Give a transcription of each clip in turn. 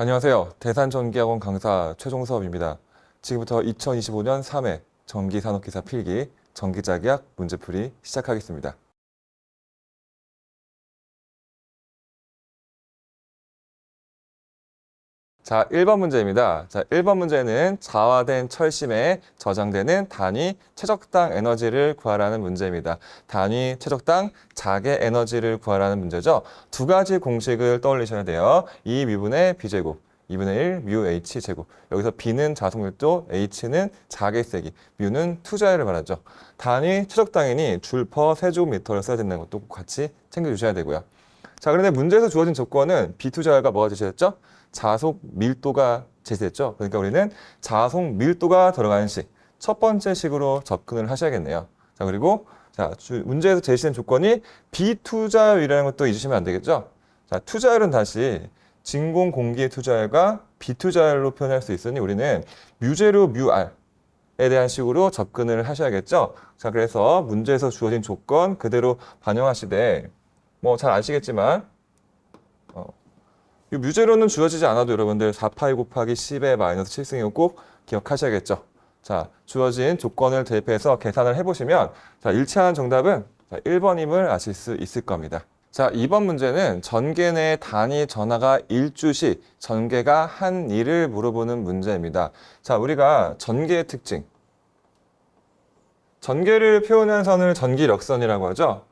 안녕하세요. 대산전기학원 강사 최종섭입니다. 지금부터 2025년 3회 전기산업기사 필기 전기자기학 문제풀이 시작하겠습니다. 자, 1번 문제입니다. 자, 1번 문제는 자화된 철심에 저장되는 단위 최적당 에너지를 구하라는 문제입니다. 단위 최적당 자개 에너지를 구하라는 문제죠. 두 가지 공식을 떠올리셔야 돼요. 2미분의 b제곱, 2분의 1 뮤 h 제곱. 여기서 b는 자속밀도, h는 자개세기, 뮤는 투자율을 말하죠. 단위 최적당이니 줄 퍼 세제곱미터를 써야 된다는 것도 같이 챙겨주셔야 되고요. 자, 그런데 문제에서 주어진 조건은 비투자율과 뭐가 제시됐죠? 자속 밀도가 제시됐죠. 그러니까 우리는 자속 밀도가 들어가는 식, 첫 번째 식으로 접근을 하셔야겠네요. 자, 그리고 문제에서 제시된 조건이 비투자율이라는 것도 잊으시면 안 되겠죠. 자, 투자율은 다시 진공 공기의 투자율과 비투자율로 표현할 수 있으니 우리는 뮤제로 뮤r에 대한 식으로 접근을 하셔야겠죠. 자, 그래서 문제에서 주어진 조건 그대로 반영하시되 뭐 잘 아시겠지만 이 뮤제로는 주어지지 않아도 여러분들 4파이 곱하기 10의 마이너스 7승이고 꼭 기억하셔야겠죠. 자, 주어진 조건을 대입해서 계산을 해보시면 자, 일치하는 정답은 1번임을 아실 수 있을 겁니다. 자, 2번 문제는 전개 내 단위 전하가 일주시 전개가 한 일을 물어보는 문제입니다. 자, 우리가 전개의 특징, 전개를 표현한 선을 전기력선이라고 하죠.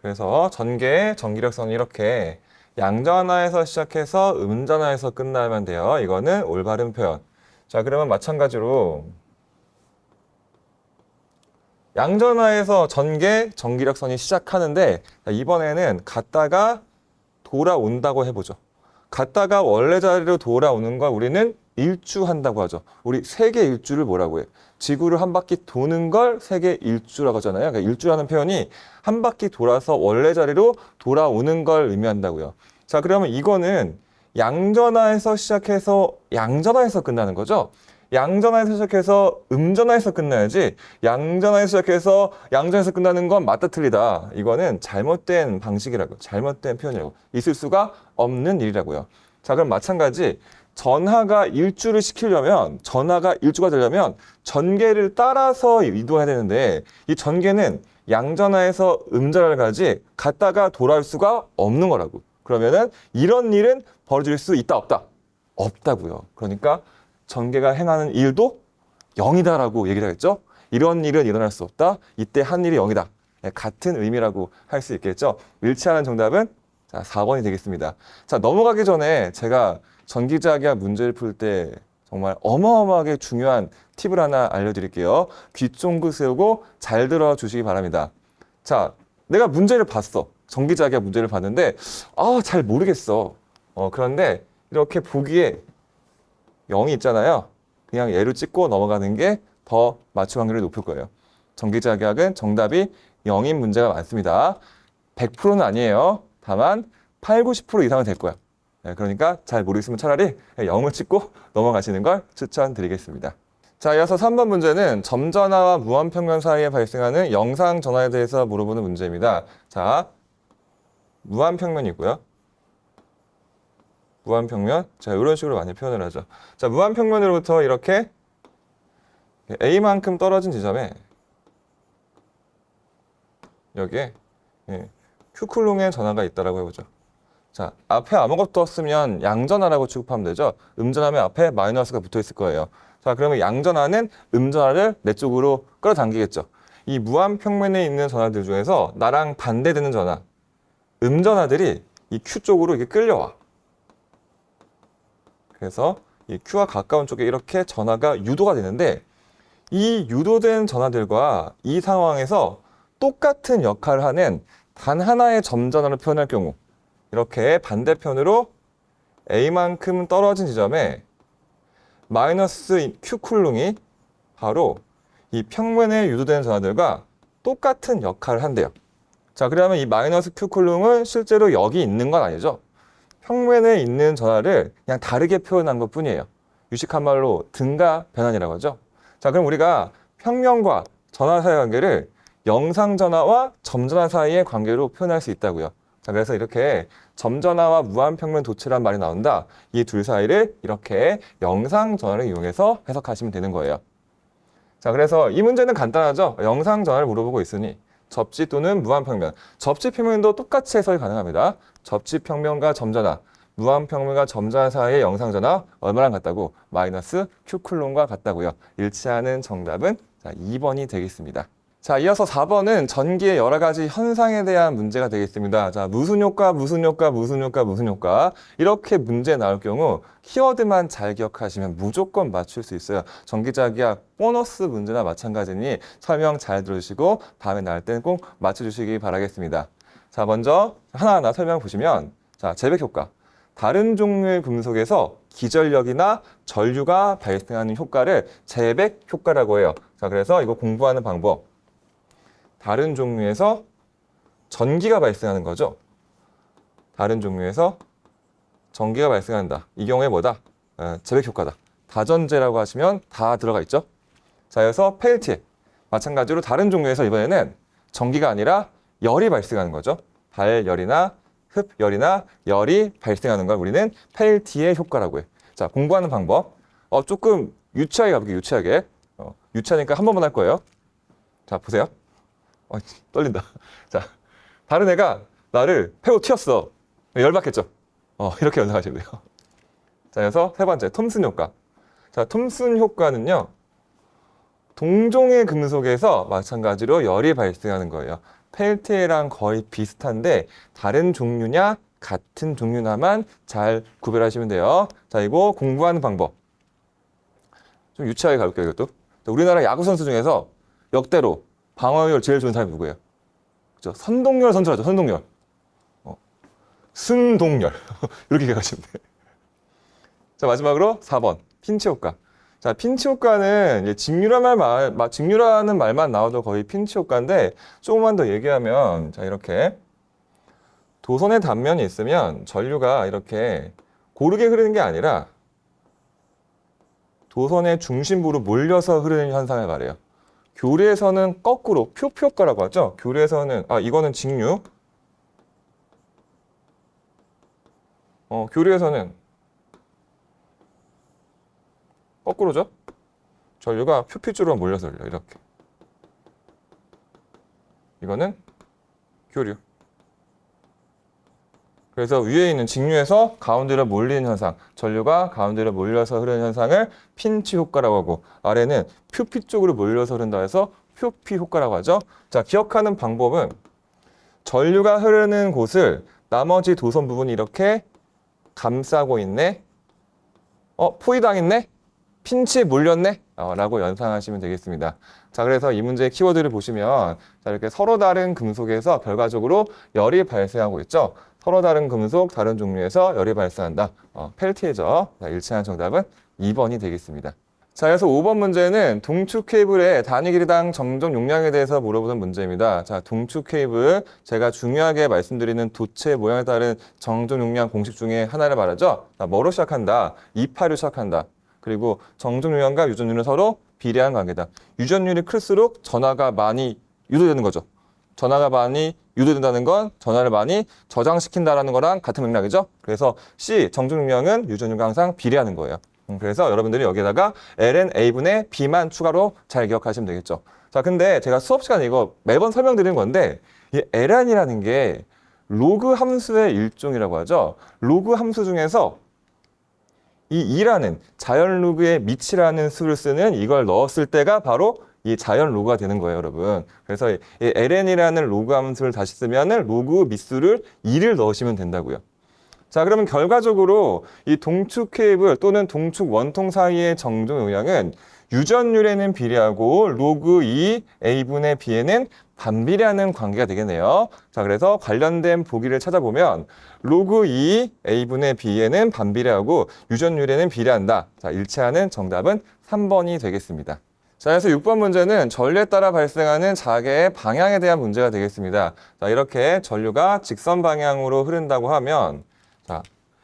그래서 전개의 전기력선이 이렇게 양전하에서 시작해서 음전하에서 끝나면 돼요. 이거는 올바른 표현. 자, 그러면 마찬가지로 양전하에서 전개, 전기력선이 시작하는데 이번에는 갔다가 돌아온다고 해보죠. 갔다가 원래 자리로 돌아오는 걸 우리는 일주한다고 하죠. 우리 세계 일주를 뭐라고 해요? 지구를 한 바퀴 도는 걸 세계 일주라고 하잖아요. 그러니까 일주라는 표현이 한 바퀴 돌아서 원래 자리로 돌아오는 걸 의미한다고요. 자, 그러면 이거는 양전하에서 시작해서 양전하에서 끝나는 거죠. 양전하에서 시작해서 음전하에서 끝나야지 양전하에서 시작해서 양전에서 끝나는 건 맞다 틀리다. 이거는 잘못된 방식이라고, 잘못된 표현이라고, 있을 수가 없는 일이라고요. 자, 그럼 마찬가지 전하가 일주를 시키려면, 전하가 일주가 되려면 전개를 따라서 이동해야 되는데 이 전개는 양전하에서 음전하를 가지 갔다가 돌아올 수가 없는 거라고. 그러면은 이런 일은 벌어질 수 있다 없다? 없다고요. 그러니까 전개가 행하는 일도 0이다라고 얘기를 하겠죠. 이런 일은 일어날 수 없다. 이때 한 일이 0이다. 같은 의미라고 할 수 있겠죠. 일치하는 정답은 4번이 되겠습니다. 자, 넘어가기 전에 제가 전기자기학 문제를 풀 때 정말 어마어마하게 중요한 팁을 하나 알려드릴게요. 귀 쫑긋 세우고 잘 들어주시기 바랍니다. 자, 내가 문제를 봤어. 전기자기학 문제를 봤는데 잘 모르겠어. 그런데 이렇게 보기에 0이 있잖아요. 그냥 얘를 찍고 넘어가는 게 더 맞춤 확률이 높을 거예요. 전기자기학은 정답이 0인 문제가 많습니다. 100%는 아니에요. 다만 8, 90% 이상은 될 거야. 그러니까 잘 모르겠으면 차라리 0을 찍고 넘어가시는 걸 추천드리겠습니다. 자, 이어서 3번 문제는 점전하와 무한평면 사이에 발생하는 영상전하에 대해서 물어보는 문제입니다. 자, 무한평면이고요. 무한평면. 자, 이런 식으로 많이 표현을 하죠. 자, 무한평면으로부터 이렇게 A만큼 떨어진 지점에 여기에 Q쿨롱의 전하가 있다라고 해보죠. 자, 앞에 아무것도 없으면 양전하라고 취급하면 되죠. 음전하면 앞에 마이너스가 붙어 있을 거예요. 자, 그러면 양전하는 음전하를 내 쪽으로 끌어당기겠죠. 이 무한평면에 있는 전하들 중에서 나랑 반대되는 전하, 음전하들이 이 Q 쪽으로 이렇게 끌려와. 그래서 이 Q와 가까운 쪽에 이렇게 전하가 유도가 되는데 이 유도된 전하들과 이 상황에서 똑같은 역할을 하는 단 하나의 점전하를 표현할 경우 이렇게 반대편으로 A만큼 떨어진 지점에 마이너스 Q쿨롱이 바로 이 평면에 유도된 전하들과 똑같은 역할을 한대요. 자, 그러면 이 마이너스 Q쿨롱은 실제로 여기 있는 건 아니죠. 평면에 있는 전하를 그냥 다르게 표현한 것 뿐이에요. 유식한 말로 등가 변환이라고 하죠. 자, 그럼 우리가 평면과 전하 사이의 관계를 영상전하와 점전하 사이의 관계로 표현할 수 있다고요. 자, 그래서 이렇게 점전화와 무한평면 도체란 말이 나온다. 이 둘 사이를 이렇게 영상전화를 이용해서 해석하시면 되는 거예요. 자, 그래서 이 문제는 간단하죠. 영상전화를 물어보고 있으니 접지 또는 무한평면. 접지평면도 똑같이 해석이 가능합니다. 접지평면과 점전화, 무한평면과 점전화 사이의 영상전화 얼마랑 같다고? 마이너스 Q쿨론과 같다고요. 일치하는 정답은 자, 2번이 되겠습니다. 자, 이어서 4번은 전기의 여러 가지 현상에 대한 문제가 되겠습니다. 자, 무슨 효과, 무슨 효과, 무슨 효과, 무슨 효과. 이렇게 문제 나올 경우 키워드만 잘 기억하시면 무조건 맞출 수 있어요. 전기자기학 보너스 문제나 마찬가지니 설명 잘 들으시고 다음에 나올 때는 꼭 맞춰주시기 바라겠습니다. 자, 먼저 하나하나 설명 보시면 자, 재백 효과. 다른 종류의 금속에서 기전력이나 전류가 발생하는 효과를 재백 효과라고 해요. 자, 그래서 이거 공부하는 방법. 다른 종류에서 전기가 발생하는 거죠. 다른 종류에서 전기가 발생한다. 이 경우에 뭐다? 재백 효과다. 다전제라고 하시면 다 들어가 있죠. 자, 그래서 펠티에 마찬가지로 다른 종류에서 이번에는 전기가 아니라 열이 발생하는 거죠. 발열이나 흡열이나 열이 발생하는 걸 우리는 펠티의 효과라고 해. 자, 공부하는 방법. 조금 유치하게 가볼게요. 유치하게. 유치하니까 한 번만 할 거예요. 자, 보세요. 떨린다. 자, 다른 애가 나를 패고 튀었어. 열받겠죠? 이렇게 연상하시면 돼요. 자, 그래서 세 번째, 톰슨 효과. 자, 톰슨 효과는요, 동종의 금속에서 마찬가지로 열이 발생하는 거예요. 펠티에랑 거의 비슷한데, 다른 종류냐, 같은 종류나만 잘 구별하시면 돼요. 자, 이거 공부하는 방법. 좀 유치하게 가볼게요, 이것도. 자, 우리나라 야구선수 중에서 역대로 방어율 제일 좋은 사람이 누구예요? 그죠? 선동열 선수라죠. 선동열. 순동열. 이렇게 가시면 돼요. 자, 마지막으로 4번. 핀치 효과. 자, 핀치 효과는 이제 직류라는 말만 나와도 거의 핀치 효과인데 조금만 더 얘기하면 자, 이렇게 도선의 단면이 있으면 전류가 이렇게 고르게 흐르는 게 아니라 도선의 중심부로 몰려서 흐르는 현상을 말해요. 교리에서는 거꾸로 표피 효과라고 하죠. 교리에서는 이거는 직류. 교리에서는 거꾸로죠. 전류가 표피줄로 몰려서 흘려 이렇게. 이거는 교류. 그래서 위에 있는 직류에서 가운데로 몰리는 현상, 전류가 가운데로 몰려서 흐르는 현상을 핀치 효과라고 하고, 아래는 표피 쪽으로 몰려서 흐른다 해서 표피 효과라고 하죠. 자, 기억하는 방법은 전류가 흐르는 곳을 나머지 도선 부분이 이렇게 감싸고 있네. 포위당했네. 핀치에 몰렸네. 라고 연상하시면 되겠습니다. 자, 그래서 이 문제의 키워드를 보시면 자, 이렇게 서로 다른 금속에서 결과적으로 열이 발생하고 있죠. 서로 다른 금속, 다른 종류에서 열이 발생한다. 펠티에죠. 자, 일치하는 정답은 2번이 되겠습니다. 자, 그래서 5번 문제는 동축 케이블의 단위 길이당 정적 용량에 대해서 물어보는 문제입니다. 자, 동축 케이블, 제가 중요하게 말씀드리는 도체 모양에 따른 정적 용량 공식 중에 하나를 말하죠. 자, 뭐로 시작한다? 2파로 시작한다. 그리고 정적 용량과 유전율은 서로 비례한 관계다. 유전율이 클수록 전하가 많이 유도되는 거죠. 전하가 많이 유도된다는 건 전하를 많이 저장시킨다는 거랑 같은 맥락이죠. 그래서 C, 정적 용량은 유전율과 항상 비례하는 거예요. 그래서 여러분들이 여기에다가 ln a분의 b만 추가로 잘 기억하시면 되겠죠. 자, 근데 제가 수업 시간에 이거 매번 설명드리는 건데 이 ln이라는 게 로그 함수의 일종이라고 하죠. 로그 함수 중에서 이 2라는 자연 로그의 미치라는 수를 쓰는 이걸 넣었을 때가 바로 이 자연 로그가 되는 거예요, 여러분. 그래서 이 ln이라는 로그 함수를 다시 쓰면은 로그 밑수를 2를 넣으시면 된다고요. 자, 그러면 결과적으로 이 동축 케이블 또는 동축 원통 사이의 정적 용량은 유전율에는 비례하고 로그 2 a분의 b에는 반비례하는 관계가 되겠네요. 자, 그래서 관련된 보기를 찾아보면 로그 2 a분의 b에는 반비례하고 유전율에는 비례한다. 자, 일치하는 정답은 3번이 되겠습니다. 자, 그래서 6번 문제는 전류에 따라 발생하는 자개의 방향에 대한 문제가 되겠습니다. 자, 이렇게 전류가 직선 방향으로 흐른다고 하면 자,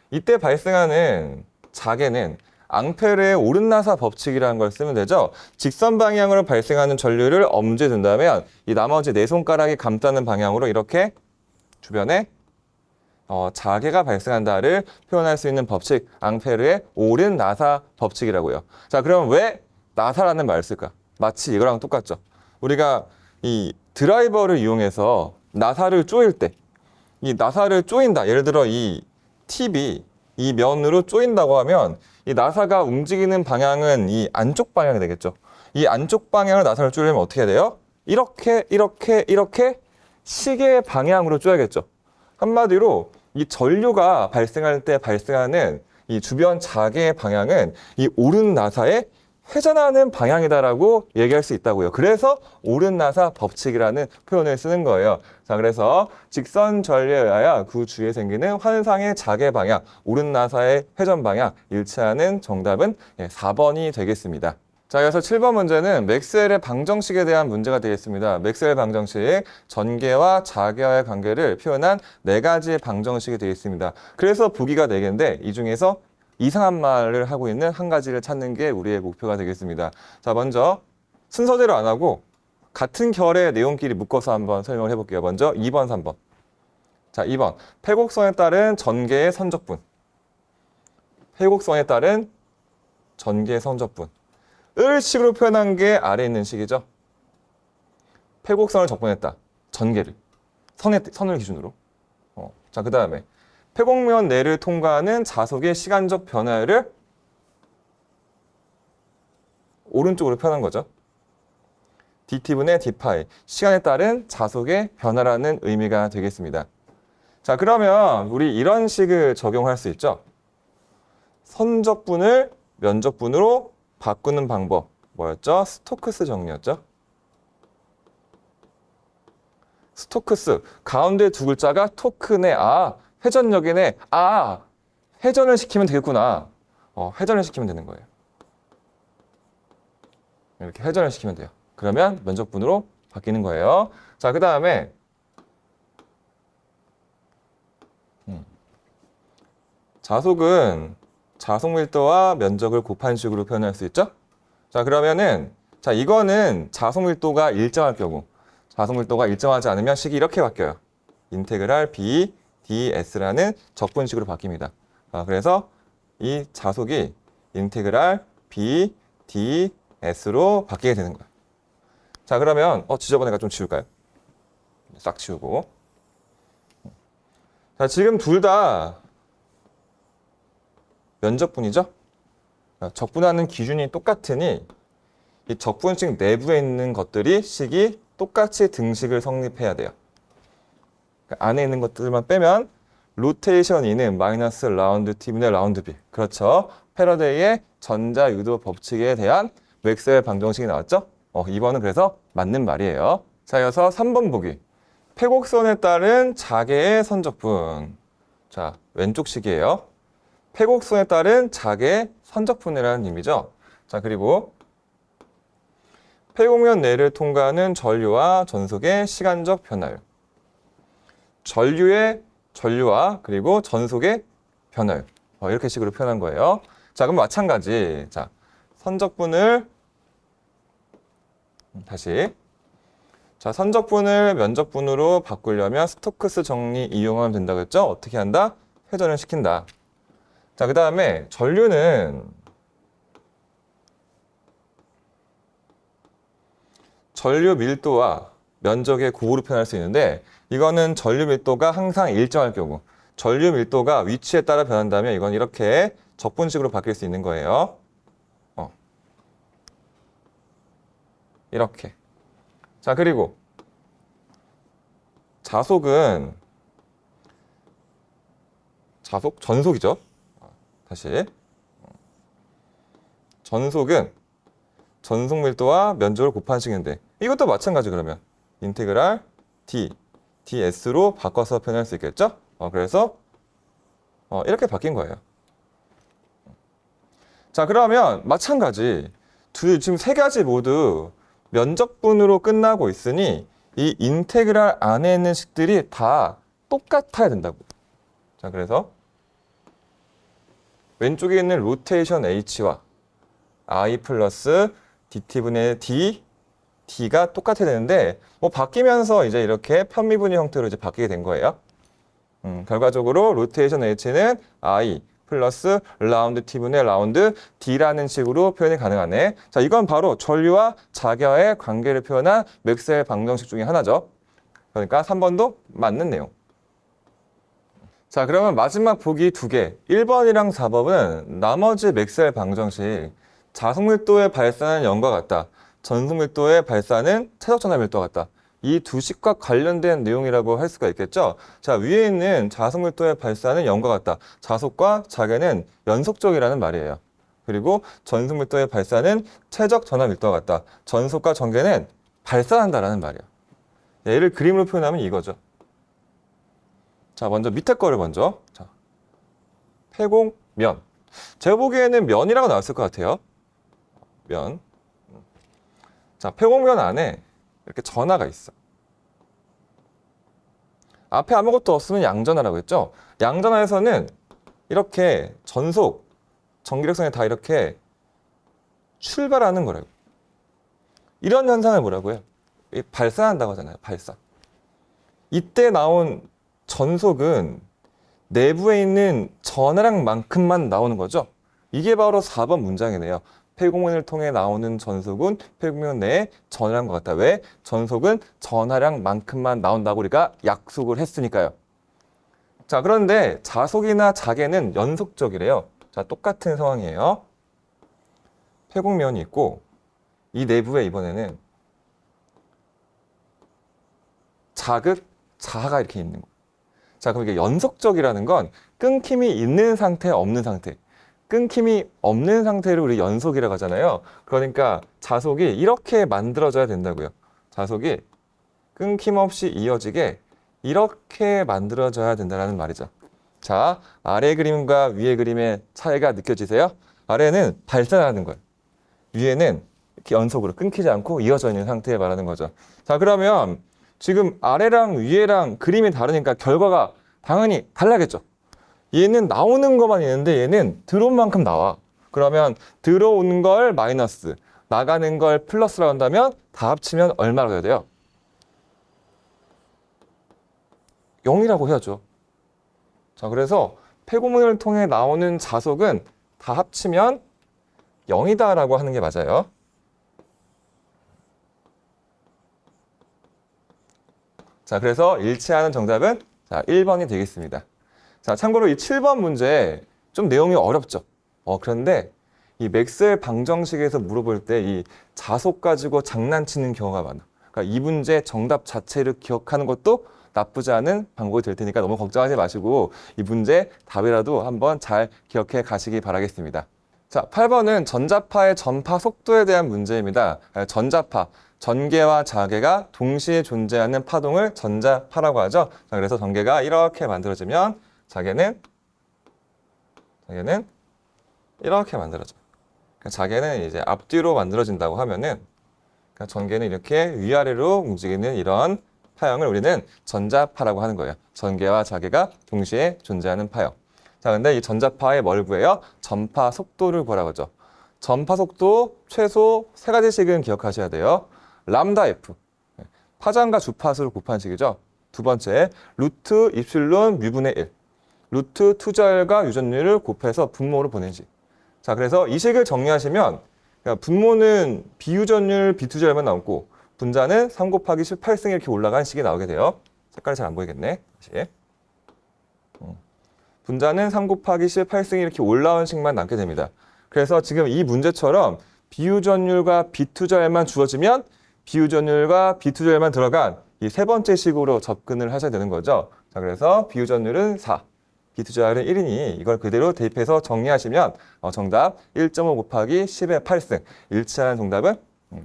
이때 발생하는 자개는 앙페르의 오른나사 법칙이라는 걸 쓰면 되죠. 직선 방향으로 발생하는 전류를 엄지에 둔다면 이 나머지 네 손가락이 감싸는 방향으로 이렇게 주변에 자개가 발생한다를 표현할 수 있는 법칙, 앙페르의 옳은 나사 법칙이라고요. 자, 그럼 왜 나사라는 말을 쓸까? 마치 이거랑 똑같죠. 우리가 이 드라이버를 이용해서 나사를 조일 때, 이 나사를 조인다. 예를 들어 이 팁이 이 면으로 조인다고 하면 이 나사가 움직이는 방향은 이 안쪽 방향이 되겠죠. 이 안쪽 방향을 나사를 조이려면 어떻게 해야 돼요? 이렇게 시계 방향으로 조여야겠죠. 한마디로 이 전류가 발생할 때 발생하는 이 주변 자개의 방향은 이 오른 나사의 회전하는 방향이다라고 얘기할 수 있다고요. 그래서 오른 나사 법칙이라는 표현을 쓰는 거예요. 자, 그래서 직선 전류에 의하여 그 주위에 생기는 환상의 자개 방향, 오른 나사의 회전 방향 일치하는 정답은 4번이 되겠습니다. 자, 그래서 7번 문제는 맥스웰의 방정식에 대한 문제가 되겠습니다. 맥스웰 방정식, 전개와 자개와의 관계를 표현한 4가지의 방정식이 되겠습니다. 그래서 보기가 4개인데 이 중에서 이상한 말을 하고 있는 한 가지를 찾는 게 우리의 목표가 되겠습니다. 자, 먼저 순서대로 안 하고 같은 결의 내용끼리 묶어서 한번 설명을 해볼게요. 먼저 2번, 3번. 자, 2번. 패곡선에 따른 전개의 선적분. 패곡선에 따른 전개의 선적분. 을 식으로 표현한 게 아래에 있는 식이죠. 패곡선을 적분했다. 전개를. 선을 기준으로. 자, 그 다음에 패곡면 내를 통과하는 자속의 시간적 변화를 오른쪽으로 표현한 거죠. dt분의 d파이. 시간에 따른 자속의 변화라는 의미가 되겠습니다. 자, 그러면 우리 이런 식을 적용할 수 있죠. 선적분을 면적분으로 바꾸는 방법 뭐였죠? 스토크스 정리였죠? 스토크스. 가운데 두 글자가 토크네. 아, 회전력이네. 아, 회전을 시키면 되겠구나. 회전을 시키면 되는 거예요. 이렇게 회전을 시키면 돼요. 그러면 면적분으로 바뀌는 거예요. 자, 그 다음에 자속은 자속 밀도와 면적을 곱한 식으로 표현할 수 있죠? 자, 그러면은, 자, 이거는 자속 밀도가 일정할 경우, 자속 밀도가 일정하지 않으면 식이 이렇게 바뀌어요. 인테그랄 B, ds라는 적분식으로 바뀝니다. 그래서 이 자속이 인테그랄 B, ds로 바뀌게 되는 거예요. 자, 그러면, 지저분해가 좀 지울까요? 싹 지우고. 자, 지금 둘 다 면적분이죠? 적분하는 기준이 똑같으니 이 적분식 내부에 있는 것들이 식이 똑같이 등식을 성립해야 돼요. 그러니까 안에 있는 것들만 빼면 로테이션 E는 마이너스 라운드 T분의 라운드 B. 그렇죠. 패러데이의 전자유도 법칙에 대한 맥스웰 방정식이 나왔죠? 2번은 그래서 맞는 말이에요. 자, 이어서 3번 보기. 패곡선에 따른 자개의 선적분. 자, 왼쪽 식이에요. 패곡선에 따른 자개의 선적분이라는 의미죠. 자, 그리고 패곡면 내를 통과하는 전류와 전속의 시간적 변화율. 전류와 그리고 전속의 변화율. 이렇게 식으로 표현한 거예요. 자, 그럼 마찬가지. 자, 선적분을 다시. 자, 선적분을 면적분으로 바꾸려면 스토크스 정리 이용하면 된다고 했죠? 어떻게 한다? 회전을 시킨다. 자, 그 다음에 전류는 전류 밀도와 면적의 곱으로 표현할 수 있는데 이거는 전류 밀도가 항상 일정할 경우 전류 밀도가 위치에 따라 변한다면 이건 이렇게 적분식으로 바뀔 수 있는 거예요. 이렇게. 자, 그리고 전속이죠. 다시. 전속은 전속 밀도와 면적을 곱한 식인데 이것도 마찬가지 그러면 인테그랄 ds로 바꿔서 표현할 수 있겠죠? 그래서 이렇게 바뀐 거예요. 자, 그러면 마찬가지 지금 세 가지 모두 면적분으로 끝나고 있으니 이 인테그랄 안에 있는 식들이 다 똑같아야 된다고. 자, 그래서 왼쪽에 있는 로테이션 h와 i 플러스 dt분의 d가 똑같아야 되는데 바뀌면서 이제 이렇게 편미분위 형태로 이제 바뀌게 된 거예요. 결과적으로 로테이션 H는 I 플러스 라운드 T분의 라운드 D라는 식으로 표현이 가능하네. 자, 이건 바로 전류와 자결의 관계를 표현한 맥스웰 방정식 중에 하나죠. 그러니까 3번도 맞는 내용. 자, 그러면 마지막 보기 2개. 1번이랑 4번은 나머지 맥스웰 방정식. 자속밀도의 발산은 0과 같다. 전속밀도의 발산은 최적전압밀도와 같다. 이 두 식과 관련된 내용이라고 할 수가 있겠죠. 자, 위에 있는 자속밀도의 발산은 0과 같다. 자속과 자계는 연속적이라는 말이에요. 그리고 전속밀도의 발산은 최적전압밀도와 같다. 전속과 전계는 발산한다라는 말이에요. 얘를 그림으로 표현하면 이거죠. 자, 먼저 밑에 거를 먼저. 자, 폐공면. 제가 보기에는 면이라고 나왔을 것 같아요. 면. 자, 폐공면 안에 이렇게 전하가 있어. 앞에 아무것도 없으면 양전하라고 했죠? 양전하에서는 이렇게 전속, 전기력선이 다 이렇게 출발하는 거라고. 이런 현상을 뭐라고 해요? 발산한다고 하잖아요. 발산. 이때 나온 전속은 내부에 있는 전하량만큼만 나오는 거죠. 이게 바로 4번 문장이네요. 폐공면을 통해 나오는 전속은 폐공면 내에 전하량과 같다. 왜? 전속은 전하량만큼만 나온다고 우리가 약속을 했으니까요. 자, 그런데 자속이나 자계는 연속적이래요. 자, 똑같은 상황이에요. 폐공면이 있고 이 내부에 이번에는 자극, 자하가 이렇게 있는 거예요. 자, 그럼 이게 연속적이라는 건 끊김이 있는 상태, 없는 상태. 끊김이 없는 상태를 우리 연속이라고 하잖아요. 그러니까 자속이 이렇게 만들어져야 된다고요. 자속이 끊김없이 이어지게 이렇게 만들어져야 된다는 말이죠. 자, 아래 그림과 위에 그림의 차이가 느껴지세요? 아래는 발산하는 거예요. 위에는 이렇게 연속으로 끊기지 않고 이어져 있는 상태에 말하는 거죠. 자, 그러면 지금 아래랑 위에랑 그림이 다르니까 결과가 당연히 달라겠죠. 얘는 나오는 것만 있는데 얘는 들어온 만큼 나와. 그러면 들어오는 걸 마이너스, 나가는 걸 플러스라고 한다면 다 합치면 얼마라고 해야 돼요? 0이라고 해야죠. 자, 그래서 폐고문을 통해 나오는 자속은 다 합치면 0이다라고 하는 게 맞아요. 자, 그래서 일치하는 정답은 자, 1번이 되겠습니다. 자, 참고로 이 7번 문제 좀 내용이 어렵죠. 그런데 이 맥스웰 방정식에서 물어볼 때 이 자속 가지고 장난치는 경우가 많아. 그러니까 이 문제 정답 자체를 기억하는 것도 나쁘지 않은 방법이 될 테니까 너무 걱정하지 마시고 이 문제 답이라도 한번 잘 기억해 가시기 바라겠습니다. 자, 8번은 전자파의 전파 속도에 대한 문제입니다. 전자파, 전개와 자개가 동시에 존재하는 파동을 전자파라고 하죠. 자, 그래서 전개가 이렇게 만들어지면 자개는 이렇게 만들어져. 그러니까 자개는 이제 앞뒤로 만들어진다고 하면은 그러니까 전개는 이렇게 위아래로 움직이는 이런 파형을 우리는 전자파라고 하는 거예요. 전개와 자개가 동시에 존재하는 파형. 자, 근데 이 전자파의 뭘 구해요? 전파 속도를 보라고 하죠. 전파 속도 최소 3가지씩은 기억하셔야 돼요. 람다 F, 파장과 주파수를 곱한 식이죠. 두 번째, 루트 입실론 뮤분의 1. 루트 투자율과 유전율을 곱해서 분모로 보낸 식. 자, 그래서 이 식을 정리하시면 그러니까 분모는 비유전율, 비투자율만 나오고 분자는 3 곱하기 18승 이렇게 올라간 식이 나오게 돼요. 색깔이 잘 안 보이겠네. 다시. 분자는 3 곱하기 18승이 이렇게 올라온 식만 남게 됩니다. 그래서 지금 이 문제처럼 비유전율과 비투자율만 주어지면 비유전율과 비투자율만 들어간 이 세 번째 식으로 접근을 하셔야 되는 거죠. 자, 그래서 비유전율은 4, 비투자율은 1이니 이걸 그대로 대입해서 정리하시면 정답 1.5 곱하기 10의 8승 일치하는 정답은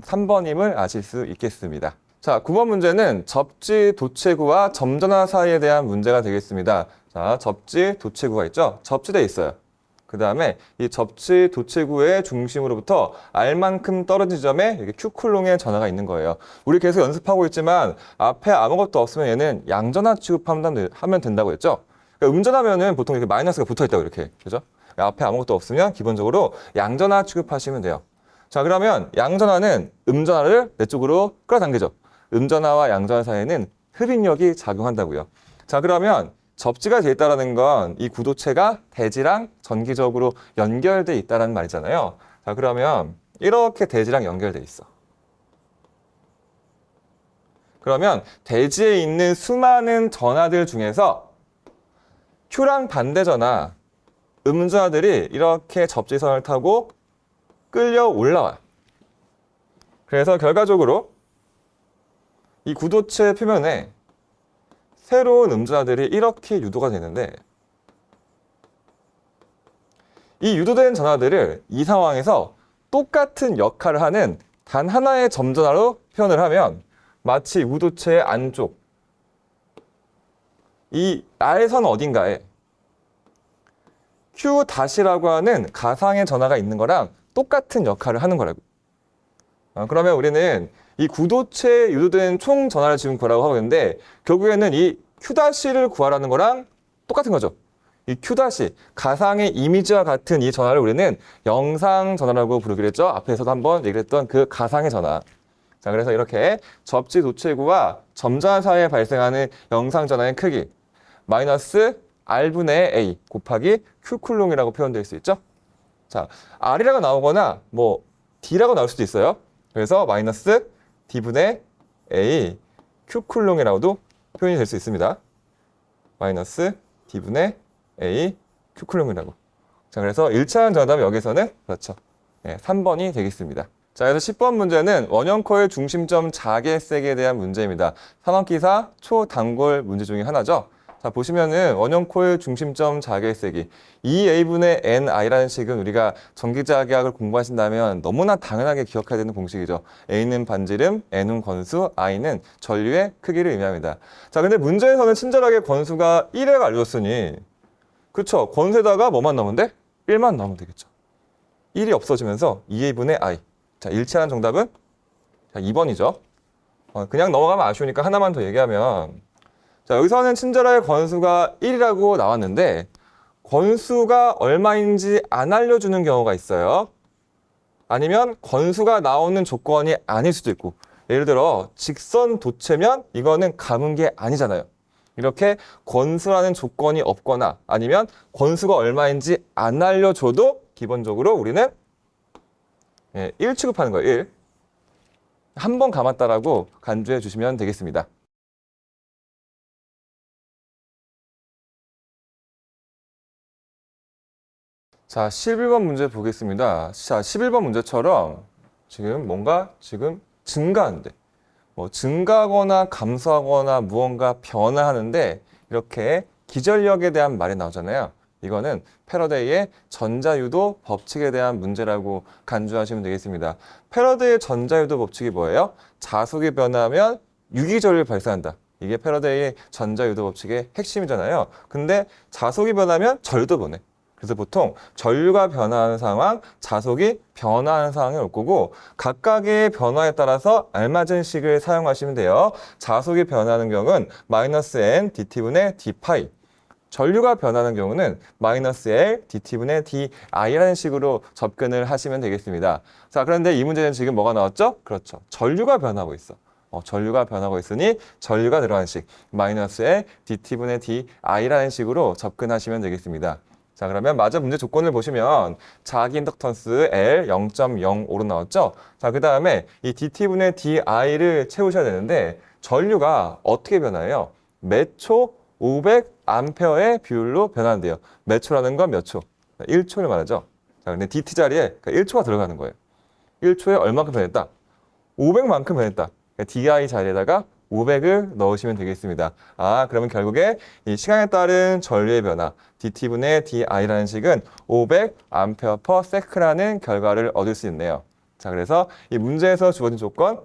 3번임을 아실 수 있겠습니다. 자, 9번 문제는 접지 도체구와 점전화 사이에 대한 문제가 되겠습니다. 자, 접지 도체구가 있죠? 접지돼 있어요. 그 다음에 이 접지 도체구의 중심으로부터 R만큼 떨어진 지점에 이렇게 Q쿨롱의 전하가 있는 거예요. 우리 계속 연습하고 있지만 앞에 아무것도 없으면 얘는 양전하 취급하면 된다고 했죠? 그러니까 음전하면은 보통 이렇게 마이너스가 붙어 있다고 이렇게. 그죠? 앞에 아무것도 없으면 기본적으로 양전하 취급하시면 돼요. 자, 그러면 양전하는 음전하를 내 쪽으로 끌어당기죠. 음전하와 양전하 사이에는 흡인력이 작용한다고요. 자, 그러면 접지가 돼 있다는 건 이 구도체가 대지랑 전기적으로 연결돼 있다는 말이잖아요. 자, 그러면 이렇게 대지랑 연결돼 있어. 그러면 대지에 있는 수많은 전하들 중에서 Q랑 반대 전하, 음전하들이 이렇게 접지선을 타고 끌려 올라와요. 그래서 결과적으로 이 구도체 표면에 새로운 음전하들이 이렇게 유도가 되는데, 이 유도된 전하들을 이 상황에서 똑같은 역할을 하는 단 하나의 점전하로 표현을 하면 마치 구도체의 안쪽, 이 R선 어딘가에 Q-라고 하는 가상의 전하가 있는 거랑 똑같은 역할을 하는 거라고. 그러면 우리는 이 구도체에 유도된 총 전하를 지금 구하라고 하고 있는데, 결국에는 이 Q-를 구하라는 거랑 똑같은 거죠. 이 Q-, 가상의 이미지와 같은 이 전하를 우리는 영상 전하라고 부르기로 했죠. 앞에서도 한번 얘기를 했던 그 가상의 전하. 자, 그래서 이렇게 접지 도체구와 점전하 사이에 발생하는 영상 전하의 크기 마이너스 R분의 A 곱하기 Q쿨롱이라고 표현될 수 있죠. 자, R이라고 나오거나 뭐 D라고 나올 수도 있어요. 그래서 마이너스 D분의 A Q쿨롱이라고도 표현이 될 수 있습니다. 마이너스 D분의 A Q쿨롱이라고. 자, 그래서 1차원 정답은 여기서는 그렇죠. 3번이 되겠습니다. 자, 그래서 10번 문제는 원형 코일 중심점 자개색에 대한 문제입니다. 산업기사 초단골 문제 중에 하나죠. 자, 보시면은 원형 코일 중심점 자개색이 2A분의 NI라는 식은 우리가 전기자개학을 공부하신다면 너무나 당연하게 기억해야 되는 공식이죠. A는 반지름, N은 권수, I는 전류의 크기를 의미합니다. 자, 근데 문제에서는 친절하게 권수가 1을 알려줬으니, 그쵸? 권수에다가 뭐만 넣으면 돼? 1만 넣으면 되겠죠. 1이 없어지면서 2A분의 I. 자, 일치하는 정답은? 자, 2번이죠. 그냥 넘어가면 아쉬우니까 하나만 더 얘기하면, 자, 여기서는 친절하게 권수가 1이라고 나왔는데 권수가 얼마인지 안 알려주는 경우가 있어요. 아니면 권수가 나오는 조건이 아닐 수도 있고, 예를 들어 직선 도체면 이거는 감은 게 아니잖아요. 이렇게 권수라는 조건이 없거나 아니면 권수가 얼마인지 안 알려줘도 기본적으로 우리는 1 취급하는 거예요. 1. 한 번 감았다라고 간주해 주시면 되겠습니다. 자, 11번 문제 보겠습니다. 자, 11번 문제처럼 지금 뭔가 증가하는데, 뭐 증가하거나 감소하거나 무언가 변화하는데 이렇게 기전력에 대한 말이 나오잖아요. 이거는 패러데이의 전자유도 법칙에 대한 문제라고 간주하시면 되겠습니다. 패러데이의 전자유도 법칙이 뭐예요? 자속이 변하면 유기전류를 발생한다. 이게 패러데이의 전자유도 법칙의 핵심이잖아요. 근데 자속이 변하면 전류도 변해. 그래서 보통 전류가 변화하는 상황, 자속이 변화하는 상황이 올 거고, 각각의 변화에 따라서 알맞은 식을 사용하시면 돼요. 자속이 변하는 경우는 마이너스 n dt분의 d파이, 전류가 변하는 경우는 마이너스 L dt분의 di라는 식으로 접근을 하시면 되겠습니다. 자, 그런데 이 문제는 지금 뭐가 나왔죠? 그렇죠. 전류가 변하고 있어. 전류가 변하고 있으니 전류가 들어간 식 마이너스 L dt분의 di라는 식으로 접근하시면 되겠습니다. 자, 그러면 마저 문제 조건을 보시면 자기 인덕턴스 L 0.05로 나왔죠? 자, 그 다음에 이 dt분의 di를 채우셔야 되는데 전류가 어떻게 변화해요? 매초 500A의 비율로 변하는데요. 매초라는 건 몇 초? 1초를 말하죠. 자, 근데 dt 자리에 1초가 들어가는 거예요. 1초에 얼마큼 변했다? 500만큼 변했다. di 자리에다가 500을 넣으시면 되겠습니다. 그러면 결국에 이 시간에 따른 전류의 변화 dt분의 di라는 식은 500A/S라는 결과를 얻을 수 있네요. 자, 그래서 이 문제에서 주어진 조건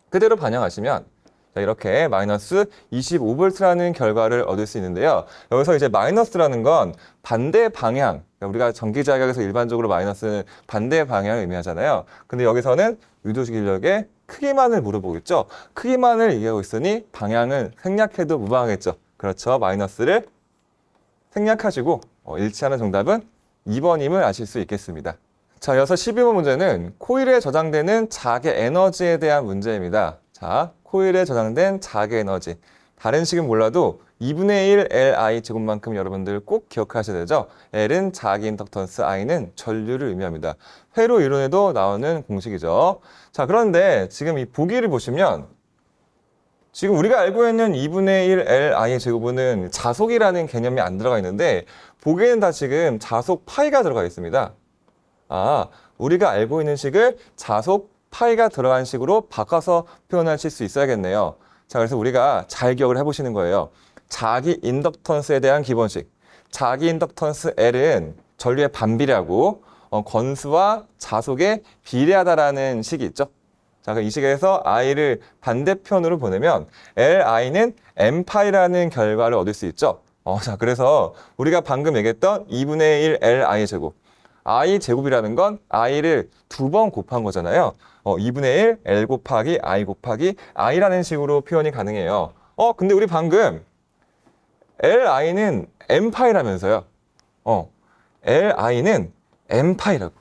그대로 반영하시면 이렇게 마이너스 25V라는 결과를 얻을 수 있는데요. 여기서 이제 마이너스라는 건 반대 방향, 우리가 전기자격에서 일반적으로 마이너스는 반대 방향을 의미하잖아요. 근데 여기서는 유도식인력의 크기만을 물어보겠죠. 크기만을 얘기하고 있으니 방향을 생략해도 무방하겠죠. 그렇죠. 마이너스를 생략하시고 일치하는 정답은 2번임을 아실 수 있겠습니다. 자, 이어서 12번 문제는 코일에 저장되는 자개 에너지에 대한 문제입니다. 자, 코일에 저장된 자개 에너지. 다른 식은 몰라도 2분의 1 Li 제곱만큼 여러분들 꼭 기억하셔야 되죠. L은 자기 인덕턴스, I는 전류를 의미합니다. 회로 이론에도 나오는 공식이죠. 자, 그런데 지금 이 보기를 보시면 지금 우리가 알고 있는 2분의 1 Li 제곱은 자속이라는 개념이 안 들어가 있는데 보기에는 다 지금 자속 파이가 들어가 있습니다. 아, 우리가 알고 있는 식을 자속 파이가 들어간 식으로 바꿔서 표현하실 수 있어야겠네요. 자, 그래서 우리가 잘 기억을 해보시는 거예요. 자기 인덕턴스에 대한 기본식. 자기 인덕턴스 L은 전류의 반비례하고 건수와 자속에 비례하다라는 식이 있죠. 자, 그럼 이 식에서 I를 반대편으로 보내면 Li는 M파이라는 결과를 얻을 수 있죠. 자, 그래서 우리가 방금 얘기했던 2분의 1 Li 제곱. I 제곱이라는 건 I를 2번 곱한 거잖아요. 2분의 1 L 곱하기 I 곱하기 I라는 식으로 표현이 가능해요. 근데 우리 방금 Li는 M파이라면서요. Li는 M파이라고.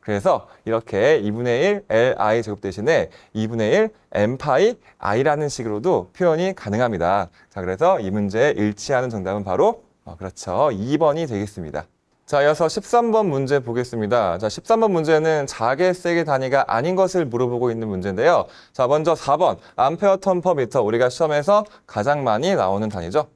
그래서 이렇게 2분의 1 Li 제곱 대신에 2분의 1 M파이 I라는 식으로도 표현이 가능합니다. 자, 그래서 이 문제에 일치하는 정답은 바로 그렇죠. 2번이 되겠습니다. 자, 이어서 13번 문제 보겠습니다. 자, 13번 문제는 자개세기 단위가 아닌 것을 물어보고 있는 문제인데요. 자, 먼저 4번 암페어 턴 퍼 미터, 우리가 시험에서 가장 많이 나오는 단위죠.